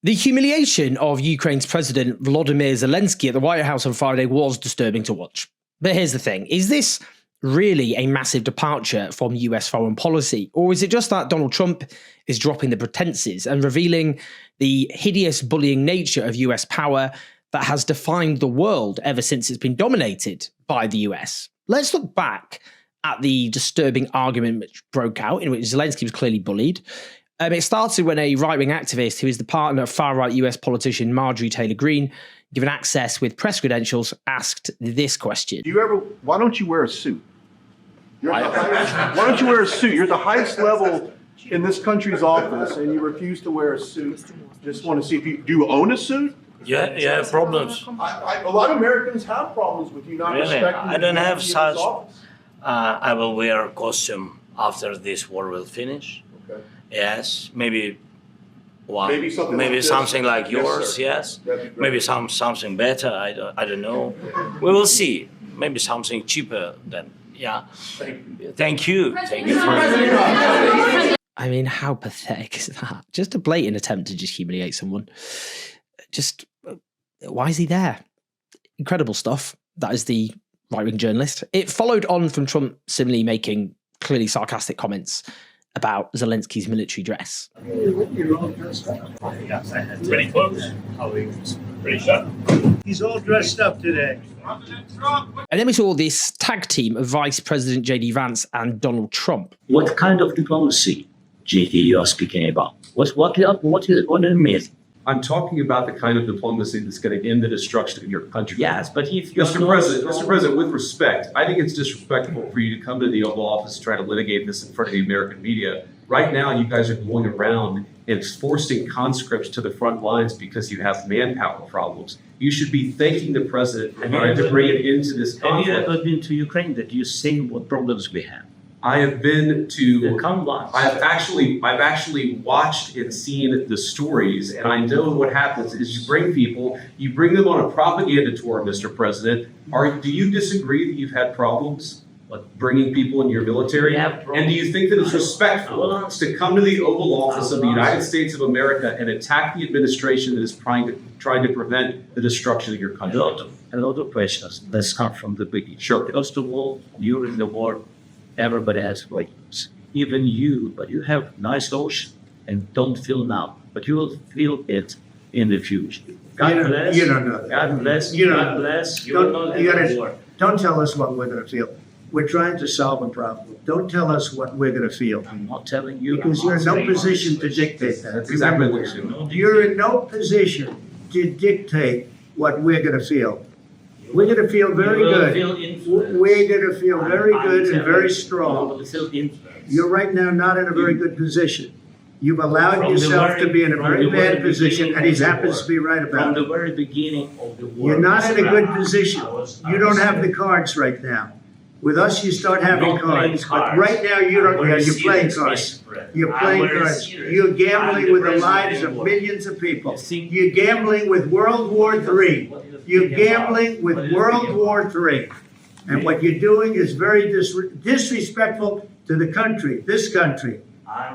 The humiliation of Ukraine's President Volodymyr Zelensky at the White House on Friday was disturbing to watch. But here's the thing. Is this really a massive departure from US foreign policy? Or is it just that Donald Trump is dropping the pretenses and revealing the hideous bullying nature of US power that has defined the world ever since it's been dominated by the US? Let's look back at the disturbing argument which broke out, in which Zelensky was clearly bullied. It started when a right-wing activist who is the partner of far-right US politician Marjorie Taylor Greene, given access with press credentials, asked this question. Why don't you wear a suit? Why don't you wear a suit? You're at the highest level in this country's office and you refuse to wear a suit. Just want to see if do you own a suit? Yeah, you have problems. A lot of Americans have problems with you not respecting I don't the have such. office. I will wear a costume after this war will finish. Okay. Yes, maybe. Well, Maybe something something like like this. yours. Yes, Yes, That'd be great. maybe something better. I don't know. We will see. Maybe something cheaper than. Yeah. Thank you. Thank you for. I mean, how pathetic is that? Just a blatant attempt to just humiliate someone. Just, why is he there? Incredible stuff. That is the right-wing journalist. It followed on from Trump similarly making clearly sarcastic comments about Zelensky's military dress. Yes, I had 20 clothes. Pretty sharp. He's all dressed up today. And then we saw this tag team of Vice President J.D. Vance and Donald Trump. What kind of diplomacy, JT, you are speaking about? What do you mean? I'm talking about the kind of diplomacy that's going to end the destruction of your country. Yes, but if you're Mr. President, with respect, I think it's disrespectful for you to come to the Oval Office and try to litigate this in front of the American media. Right now, you guys are going around and forcing conscripts to the front lines because you have manpower problems. You should be thanking the president and trying to bring it into this have you conflict. ever been to Ukraine that you see what problems we have? I have been to. Come watch. I've actually watched and seen the stories, and I know what happens is you bring them on a propaganda tour, Mr. President. Do you disagree that you've had problems with bringing people in your military? And do you think that it's respectful to come to the Oval Office of the United States of America and attack the administration that is trying to prevent the destruction of your country? A lot of questions. Let's start from the beginning. Sure. First of all, during the war, everybody has waves. Even you, but you have nice ocean and don't feel now, but you will feel it in the future. God bless. You don't know that. God bless. You don't God know. bless. You will not have war. Don't tell us what we're going to feel. We're trying to solve a problem. Don't tell us what we're going to feel. I'm not telling you. Because you're in no position to dictate that. That's exactly what Remember you're that. doing. You're in no position to dictate what we're going to feel. We're going to feel very You will good. feel influence. We're going to feel very I'm good and telling very you, strong. you will feel influence. You're right now not in a very good position. You've allowed From the yourself very- to be in a from very the bad very position, beginning and he of the happens war. to be right From about the it. very beginning of the war. You're not in a good position. I was You don't have the cards right now. With us, you start having Not playing cards, but cards. right now you don't. I'm Yeah, very you're playing serious, cards. Mr. President. You're I'm playing very cards. serious. You're gambling I'm with the president lives of anymore. millions of people. You see- You're gambling with World War III. You're gambling with World War III. And what you're doing is very disrespectful to the country, this country.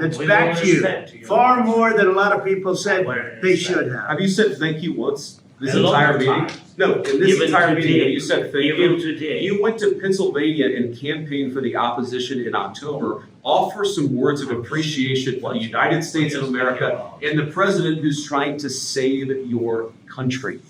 That's We back will to you. respect you. Far more than a lot of people said they should have. Have you said thank you once this A lot entire of meeting? times. No, in this Even entire today. meeting, you said thank Even you. today. You went to Pennsylvania and campaigned for the opposition in October. Offer some words of appreciation to the United States of America and the president who's trying to save your country.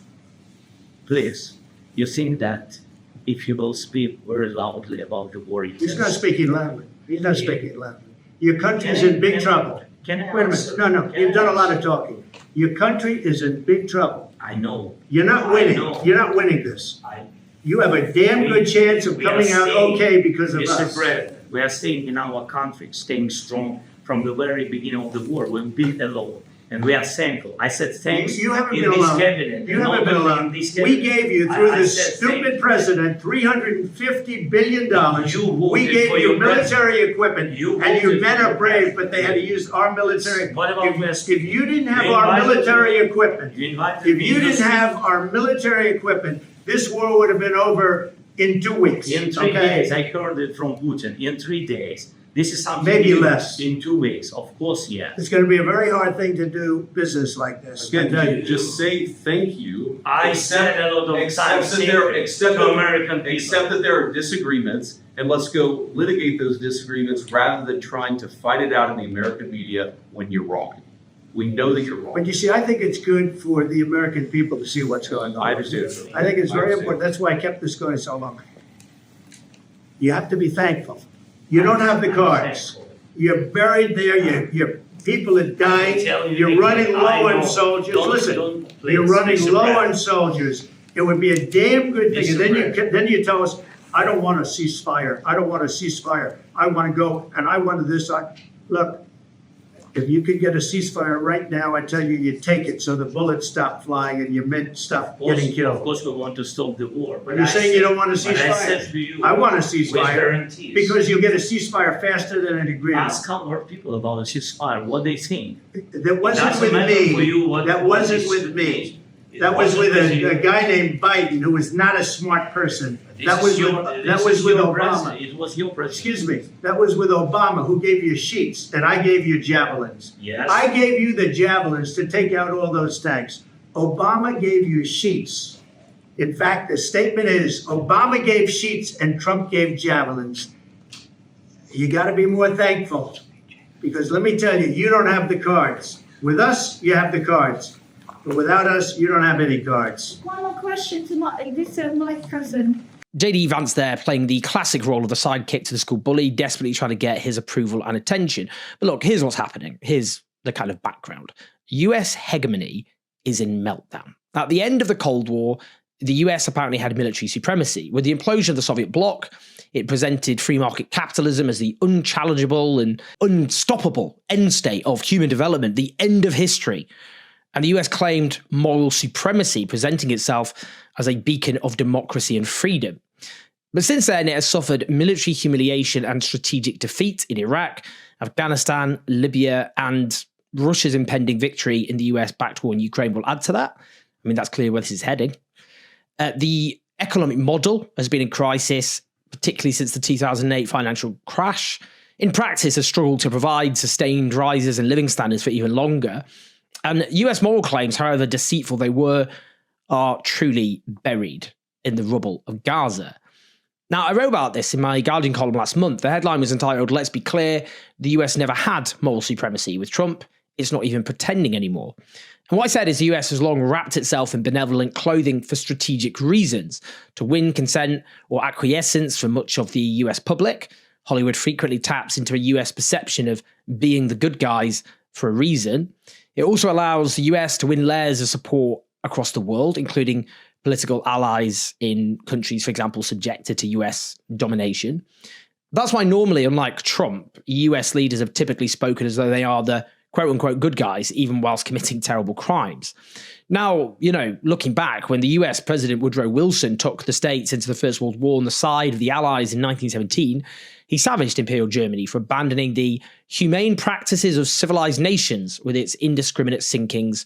Please, you think that if you will speak very loudly about the war, He's not speaking loudly. He's not speaking loudly. Your country's in big trouble. Can I Wait a minute. answer? No, Can you've I done a lot answer? of talking. Your country is in big trouble. I know. You're not I winning. know. You're not winning this. I- You have a damn good chance of We are coming out staying- okay because of Mr. us. President, we are staying in our country, staying strong from the very beginning of the war. We've been alone, and we are thankful. I said thanks. You haven't in been this alone. cabinet, You and haven't been not only alone. in this We cabinet. gave you, through I this said stupid thank you. president, $350 billion. You voted We gave for you your military equipment, You and your voted men for are your brave, president. but they had to use our military. What about West? If you didn't have You our invited military me. equipment, You invited if me you didn't to- have our military equipment, this war would have been over in 2 weeks. In 3 okay? days, I heard it from Putin. In 3 days, This is something Maybe new less. in 2 ways. Of course, yes. It's going to be a very hard thing to do business like this. I tell you. Again, just say thank you. I said a lot of times to American people. Accept that there are disagreements, and let's go litigate those disagreements rather than trying to fight it out in the American media when you're wrong. We know that you're wrong. But you see, I think it's good for the American people to see what's going on. I understand. I think it's I very understand. important. That's why I kept this going so long. You have to be thankful. You don't have the cards. You're buried there. Your people are dying. You're running low on soldiers. Listen, you're running low on soldiers. It would be a damn good thing. And then you tell us, I don't want a ceasefire. I don't want a ceasefire. I want to go and I want to this. Look, if you could get a ceasefire right now, I tell you, you take it so the bullets stop flying and your men stop getting Of killed. course, we want to stop the war. But You're saying you don't want a but I said to ceasefire? you, I want a with ceasefire guarantees. because you'll get a ceasefire faster than an agreement. Ask our people about a ceasefire, what they think. That wasn't Doesn't with matter for you me. what- That what wasn't is- with me. It That was wasn't with you. a guy named Biden, who was not a smart person. That was with your Obama. president. It was your president. Excuse me, that was with Obama, who gave you sheets, and I gave you javelins. Yes. I gave you the javelins to take out all those tanks. Obama gave you sheets. In fact, the statement is, Obama gave sheets and Trump gave javelins. You gotta be more thankful, because let me tell you, you don't have the cards. With us, you have the cards, but without us, you don't have any cards. One more question to my cousin. JD Vance there playing the classic role of the sidekick to the school bully, desperately trying to get his approval and attention. But look, here's what's happening. Here's the kind of background. US hegemony is in meltdown. At the end of the Cold War, the US apparently had military supremacy. With the implosion of the Soviet bloc, it presented free market capitalism as the unchallengeable and unstoppable end state of human development, the end of history. And the US claimed moral supremacy, presenting itself as a beacon of democracy and freedom. But since then, it has suffered military humiliation and strategic defeat in Iraq, Afghanistan, Libya, and Russia's impending victory in the US-backed war in Ukraine will add to that. I mean, that's clearly where this is heading. The economic model has been in crisis, particularly since the 2008 financial crash. In practice, has struggled to provide sustained rises in living standards for even longer. And US moral claims, however deceitful they were, are truly buried in the rubble of Gaza. Now, I wrote about this in my Guardian column last month. The headline was entitled, "Let's be clear, the US never had moral supremacy. With Trump, it's not even pretending anymore." And what I said is the US has long wrapped itself in benevolent clothing for strategic reasons, to win consent or acquiescence from much of the US public. Hollywood frequently taps into a US perception of being the good guys for a reason. It also allows the US to win layers of support across the world, including political allies in countries, for example, subjected to US domination. That's why normally, unlike Trump, US leaders have typically spoken as though they are the quote-unquote good guys, even whilst committing terrible crimes. Now, looking back, when the US President Woodrow Wilson took the states into the First World War on the side of the Allies in 1917, he savaged Imperial Germany for abandoning the humane practices of civilized nations with its indiscriminate sinkings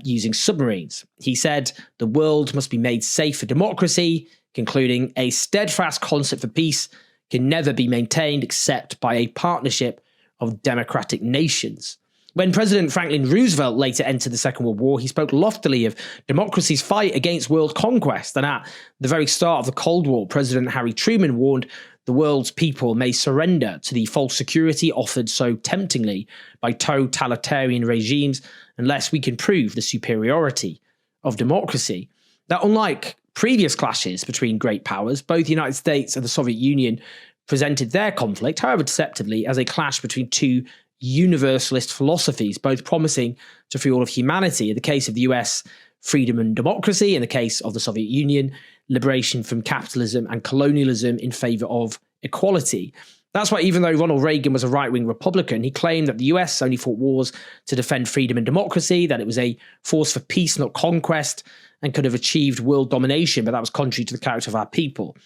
using submarines. He said, "The world must be made safe for democracy," concluding, "A steadfast concept for peace can never be maintained except by a partnership of democratic nations." When President Franklin Roosevelt later entered the Second World War, he spoke loftily of democracy's fight against world conquest. And at the very start of the Cold War, President Harry Truman warned the world's people may surrender to the false security offered so temptingly by totalitarian regimes unless we can prove the superiority of democracy. Now, unlike previous clashes between great powers, both the United States and the Soviet Union presented their conflict, however deceptively, as a clash between two universalist philosophies, both promising to free all of humanity. In the case of the US, freedom and democracy. In the case of the Soviet Union, liberation from capitalism and colonialism in favor of equality. That's why even though Ronald Reagan was a right-wing Republican, he claimed that the US only fought wars to defend freedom and democracy, that it was a force for peace, not conquest, and could have achieved world domination, but that was contrary to the character of our people.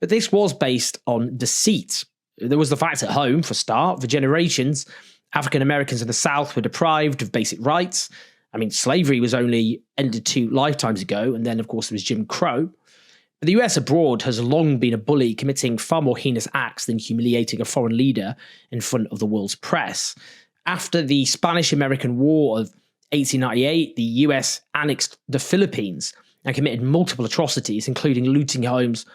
But this was based on deceit. There was the fact at home, for a start. For generations, African Americans in the South were deprived of basic rights. I mean, slavery was only ended 2 lifetimes ago, and then, of course, there was Jim Crow. But the US abroad has long been a bully, committing far more heinous acts than humiliating a foreign leader in front of the world's press. After the Spanish-American War of 1898, the US annexed the Philippines and committed multiple atrocities, including looting homes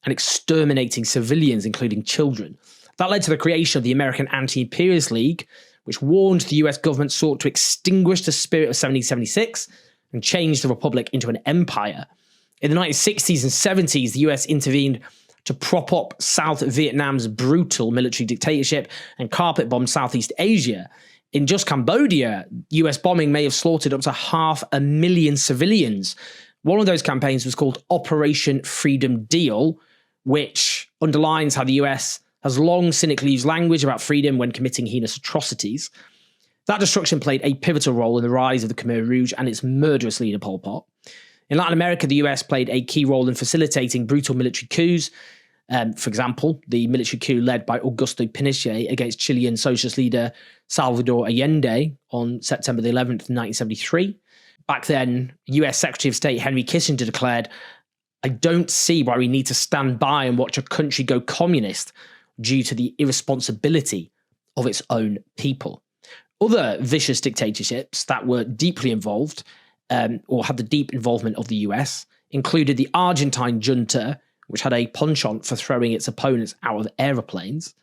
and exterminating civilians, including children. That led to the creation of the American Anti-Imperialist League, which warned the US government sought to extinguish the spirit of 1776 and change the republic into an empire. In the 1960s and 70s, the US intervened to prop up South Vietnam's brutal military dictatorship and carpet-bombed Southeast Asia. In just Cambodia, US bombing may have slaughtered up to 500,000 civilians. One of those campaigns was called Operation Freedom Deal, which underlines how the US has long cynically used language about freedom when committing heinous atrocities. That destruction played a pivotal role in the rise of the Khmer Rouge and its murderous leader, Pol Pot. In Latin America, the US played a key role in facilitating brutal military coups. For example, the military coup led by Augusto Pinochet against Chilean socialist leader Salvador Allende on September the 11th, 1973. Back then, US Secretary of State Henry Kissinger declared, "I don't see why we need to stand by and watch a country go communist due to the irresponsibility of its own people." Other vicious dictatorships that were deeply involved or had the deep involvement of the US included the Argentine junta, which had a penchant for throwing its opponents out of aeroplanes.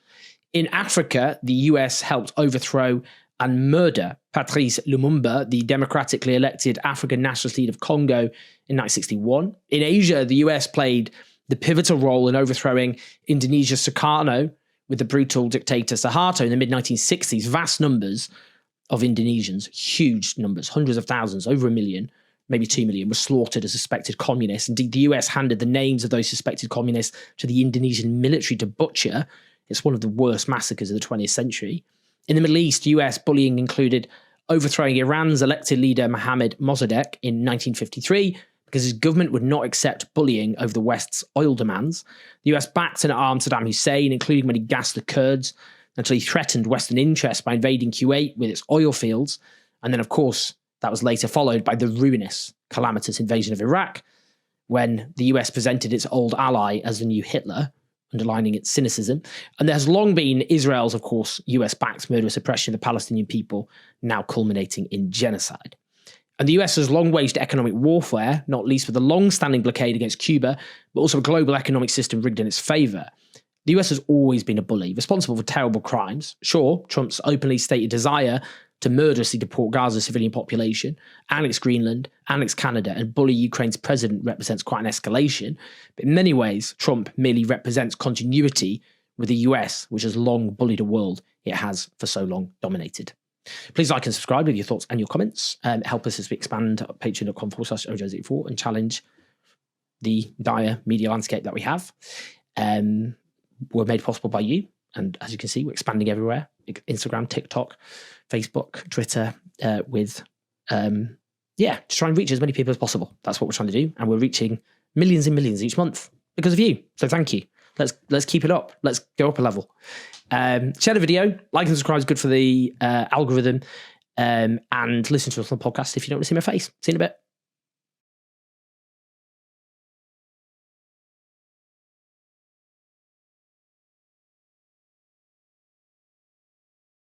In Africa, the US helped overthrow and murder Patrice Lumumba, the democratically elected African nationalist leader of Congo, in 1961. In Asia, the US played the pivotal role in overthrowing Indonesia's Sukarno with the brutal dictator Suharto in the mid-1960s. Vast numbers of Indonesians, huge numbers, hundreds of thousands, over 1 million, maybe 2 million, were slaughtered as suspected communists. Indeed, the US handed the names of those suspected communists to the Indonesian military to butcher. It's one of the worst massacres of the 20th century. In the Middle East, US bullying included overthrowing Iran's elected leader Mohammad Mossadegh in 1953 because his government would not accept bullying over the West's oil demands. The US backed and armed Saddam Hussein, including when he gassed the Kurds, until he threatened Western interests by invading Kuwait with its oil fields. And then, of course, that was later followed by the ruinous, calamitous invasion of Iraq, when the US presented its old ally as the new Hitler, underlining its cynicism. And there has long been Israel's, of course, US-backed murderous oppression of the Palestinian people, now culminating in genocide. And the US has long waged economic warfare, not least with a long-standing blockade against Cuba, but also a global economic system rigged in its favour. The US has always been a bully, responsible for terrible crimes. Sure, Trump's openly stated desire to murderously deport Gaza's civilian population, annex Greenland, annex Canada, and bully Ukraine's president represents quite an escalation. But in many ways, Trump merely represents continuity with the US, which has long bullied a world it has for so long dominated. Please like and subscribe with your thoughts and your comments. Help us as we expand patreon.com/OJ04 and challenge the dire media landscape that we have. We're made possible by you. And as you can see, we're expanding everywhere. Instagram, TikTok, Facebook, Twitter, just try and reach as many people as possible. That's what we're trying to do. And we're reaching millions and millions each month because of you. So thank you. Let's keep it up. Let's go up a level. Share the video. Like and subscribe is good for the algorithm. And listen to us on the podcast if you don't want to see my face. See you in a bit.